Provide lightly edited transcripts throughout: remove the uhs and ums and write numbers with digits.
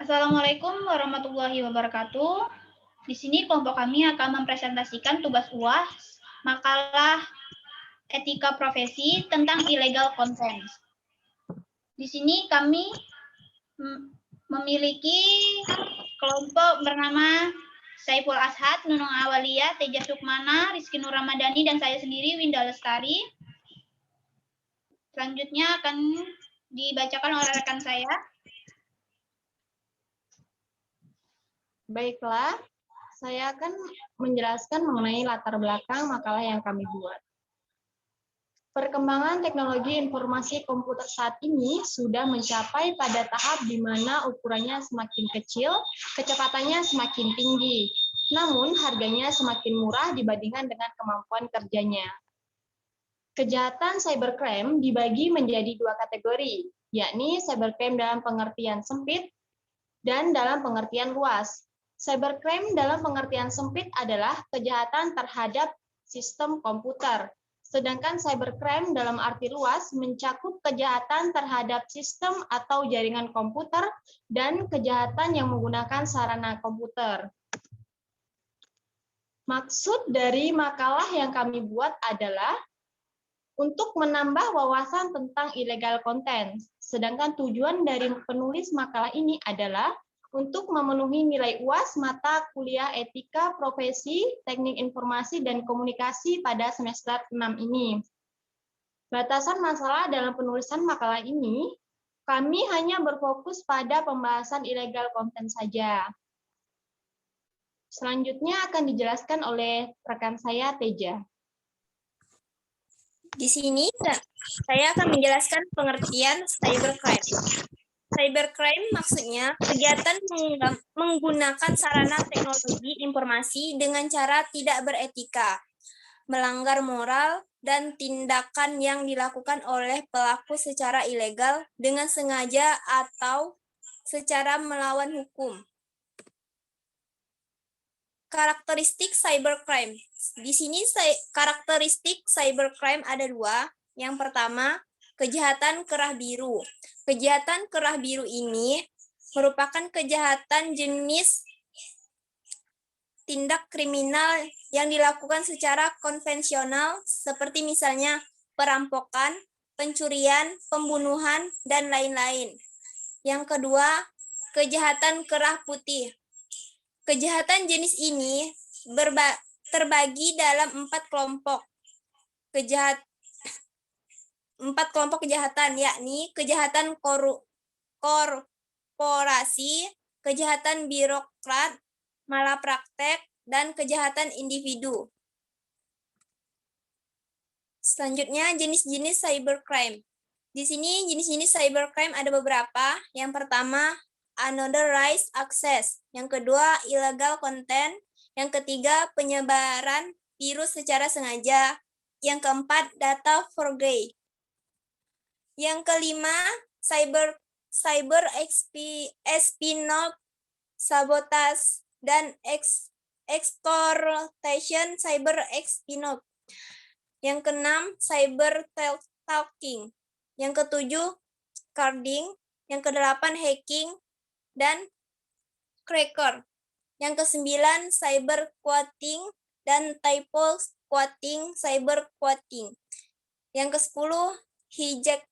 Assalamualaikum warahmatullahi wabarakatuh. Di sini kelompok kami akan mempresentasikan tugas UAS makalah etika profesi tentang illegal content. Di sini kami memiliki kelompok bernama Saiful Ashad, Nunung Awalia, Teja Sukmana, Rizky Nur Ramadhani, dan saya sendiri, Winda Lestari. Selanjutnya akan dibacakan oleh rekan saya. Baiklah, saya akan menjelaskan mengenai latar belakang makalah yang kami buat. Perkembangan teknologi informasi komputer saat ini sudah mencapai pada tahap di mana ukurannya semakin kecil, kecepatannya semakin tinggi, namun harganya semakin murah dibandingkan dengan kemampuan kerjanya. Kejahatan cybercrime dibagi menjadi dua kategori, yakni cybercrime dalam pengertian sempit dan dalam pengertian luas. Cybercrime dalam pengertian sempit adalah kejahatan terhadap sistem komputer, sedangkan cybercrime dalam arti luas mencakup kejahatan terhadap sistem atau jaringan komputer dan kejahatan yang menggunakan sarana komputer. Maksud dari makalah yang kami buat adalah untuk menambah wawasan tentang illegal content, sedangkan tujuan dari penulis makalah ini adalah untuk memenuhi nilai UAS mata kuliah etika profesi teknik informasi dan komunikasi pada semester 6 ini. Batasan masalah dalam penulisan makalah ini, kami hanya berfokus pada pembahasan illegal content saja. Selanjutnya akan dijelaskan oleh rekan saya, Teja. Di sini saya akan menjelaskan pengertian cybercrime. Cybercrime maksudnya kegiatan menggunakan sarana teknologi informasi dengan cara tidak beretika, melanggar moral, dan tindakan yang dilakukan oleh pelaku secara ilegal dengan sengaja atau secara melawan hukum. Karakteristik cybercrime. Di sini karakteristik cybercrime ada dua. Yang pertama, kejahatan kerah biru. Kejahatan kerah biru ini merupakan kejahatan jenis tindak kriminal yang dilakukan secara konvensional seperti misalnya perampokan, pencurian, pembunuhan, dan lain-lain. Yang kedua, kejahatan kerah putih. Kejahatan jenis ini terbagi dalam 4 kelompok. Empat kelompok kejahatan, yakni kejahatan korporasi, kejahatan birokrat, malapraktek, dan kejahatan individu. Selanjutnya, jenis-jenis cybercrime. Di sini jenis-jenis cybercrime ada beberapa. Yang pertama, unauthorized access. Yang kedua, illegal content. Yang ketiga, penyebaran virus secara sengaja. Yang keempat, data forgery. Yang kelima, cyber espionage, sabotage, dan extortion cyber espionage. Yang keenam, cyber stalking. Yang ketujuh, carding. Yang kedelapan, hacking dan cracker. Yang kesembilan, cyber squatting dan typo squatting, cyber squatting. Yang kesepuluh, hijacking.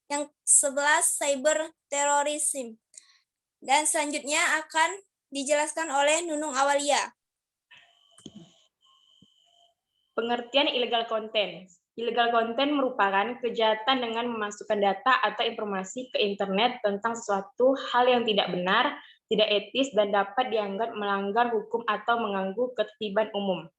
Yang 11, cyber terrorism. Dan selanjutnya akan dijelaskan oleh Nunung Awalia. Pengertian illegal content. Illegal content merupakan kejahatan dengan memasukkan data atau informasi ke internet tentang sesuatu hal yang tidak benar, tidak etis, dan dapat dianggap melanggar hukum atau mengganggu ketertiban umum.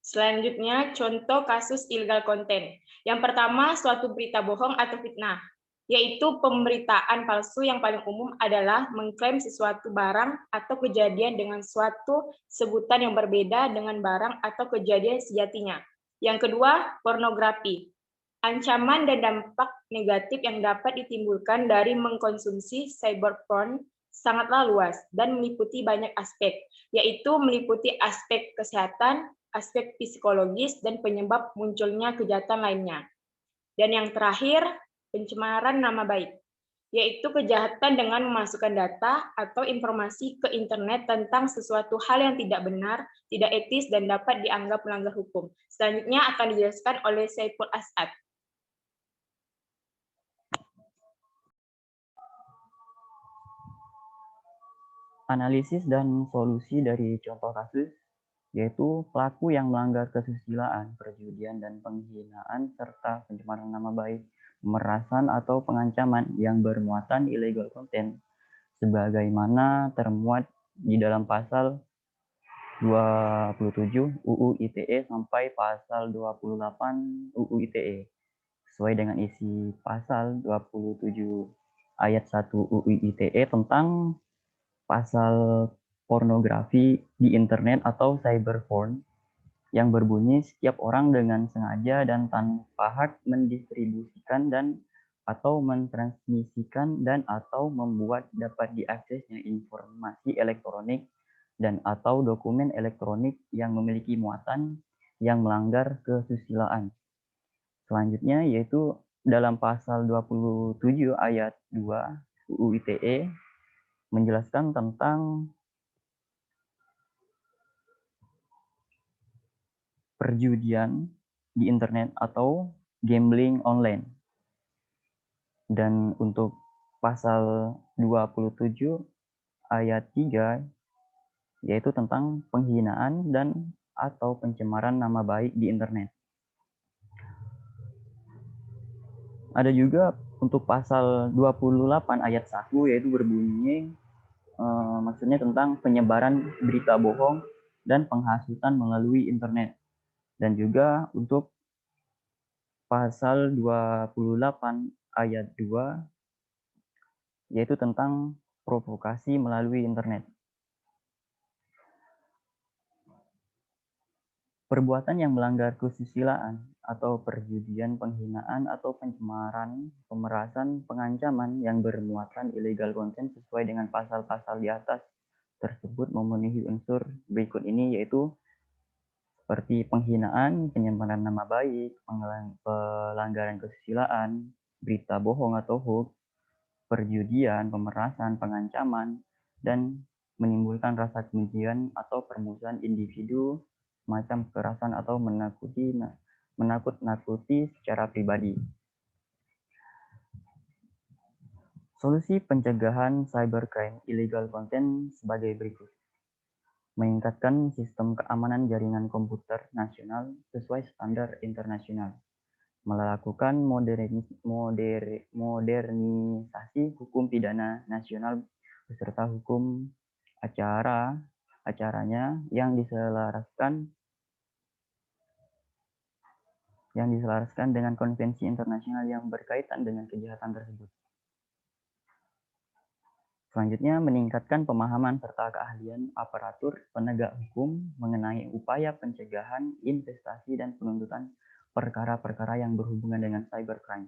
Selanjutnya, contoh kasus illegal content. Yang pertama, suatu berita bohong atau fitnah, yaitu pemberitaan palsu yang paling umum adalah mengklaim sesuatu barang atau kejadian dengan suatu sebutan yang berbeda dengan barang atau kejadian sejatinya. Yang kedua, pornografi. Ancaman dan dampak negatif yang dapat ditimbulkan dari mengkonsumsi cyberporn sangatlah luas dan meliputi banyak aspek, yaitu meliputi aspek kesehatan, aspek psikologis, dan penyebab munculnya kejahatan lainnya. Dan yang terakhir, pencemaran nama baik. yaitu kejahatan dengan memasukkan data atau informasi ke internet tentang sesuatu hal yang tidak benar, tidak etis, dan dapat dianggap melanggar hukum. Selanjutnya akan dijelaskan oleh Saiful As'ad. Analisis dan solusi dari contoh kasus, yaitu pelaku yang melanggar kesusilaan, perjudian, dan penghinaan, serta pencemaran nama baik, pemerasan atau pengancaman yang bermuatan illegal content, sebagaimana termuat di dalam pasal 27 UU ITE sampai pasal 28 UU ITE, sesuai dengan isi pasal 27 ayat 1 UU ITE tentang pasal pornografi di internet atau cyberporn yang berbunyi setiap orang dengan sengaja dan tanpa hak mendistribusikan dan atau mentransmisikan dan atau membuat dapat diaksesnya informasi elektronik dan atau dokumen elektronik yang memiliki muatan yang melanggar kesusilaan. Selanjutnya yaitu dalam pasal 27 ayat 2 UU ITE menjelaskan tentang perjudian di internet atau gambling online. Dan untuk pasal 27 ayat 3 yaitu tentang penghinaan dan atau pencemaran nama baik di internet. Ada juga untuk pasal 28 ayat 1 yaitu berbunyi maksudnya tentang penyebaran berita bohong dan penghasutan melalui internet. Dan juga untuk pasal 28 ayat 2 yaitu tentang provokasi melalui internet. Perbuatan yang melanggar kesusilaan atau perjudian, penghinaan atau pencemaran, pemerasan, pengancaman yang bermuatan illegal content sesuai dengan pasal-pasal di atas tersebut memenuhi unsur berikut ini, yaitu seperti penghinaan, penyemaran nama baik, pelanggaran kesusilaan, berita bohong atau hoax, perjudian, pemerasan, pengancaman, dan menimbulkan rasa kebencian atau permusuhan individu, semacam kekerasan atau menakut-nakuti secara pribadi. Solusi pencegahan cybercrime illegal content sebagai berikut. Meningkatkan sistem keamanan jaringan komputer nasional sesuai standar internasional. Melakukan modernisasi hukum pidana nasional beserta hukum acaranya yang diselaraskan dengan konvensi internasional yang berkaitan dengan kejahatan tersebut. Selanjutnya, meningkatkan pemahaman serta keahlian aparatur penegak hukum mengenai upaya pencegahan, investasi, dan penuntutan perkara-perkara yang berhubungan dengan cybercrime.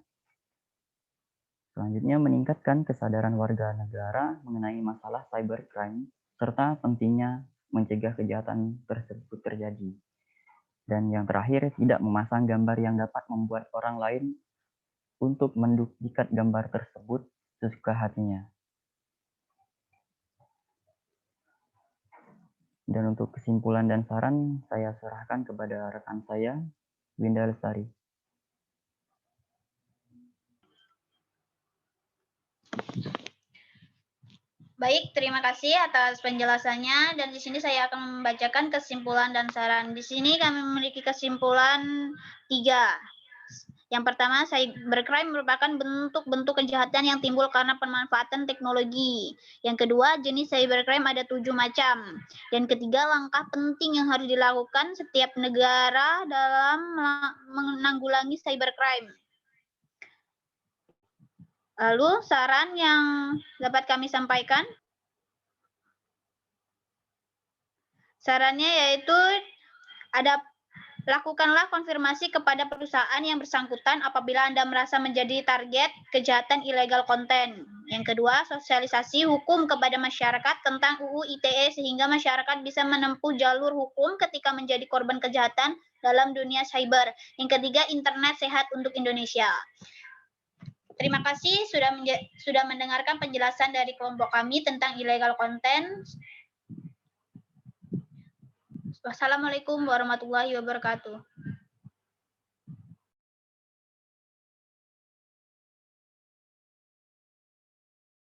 Selanjutnya, meningkatkan kesadaran warga negara mengenai masalah cybercrime serta pentingnya mencegah kejahatan tersebut terjadi. Dan yang terakhir, tidak memasang gambar yang dapat membuat orang lain untuk menduplikat gambar tersebut sesuka hatinya. Dan untuk kesimpulan dan saran, saya serahkan kepada rekan saya, Winda Lestari. Baik, terima kasih atas penjelasannya. Dan di sini saya akan membacakan kesimpulan dan saran. Di sini kami memiliki kesimpulan 3. Yang pertama, cybercrime merupakan bentuk-bentuk kejahatan yang timbul karena pemanfaatan teknologi. Yang kedua, jenis cybercrime ada 7 macam. Dan ketiga, langkah penting yang harus dilakukan setiap negara dalam menanggulangi cybercrime. Lalu, saran yang dapat kami sampaikan. Sarannya yaitu lakukanlah konfirmasi kepada perusahaan yang bersangkutan apabila Anda merasa menjadi target kejahatan illegal content. Yang kedua, sosialisasi hukum kepada masyarakat tentang UU ITE sehingga masyarakat bisa menempuh jalur hukum ketika menjadi korban kejahatan dalam dunia cyber. Yang ketiga, internet sehat untuk Indonesia. Terima kasih sudah mendengarkan penjelasan dari kelompok kami tentang illegal content. Wassalamualaikum warahmatullahi wabarakatuh.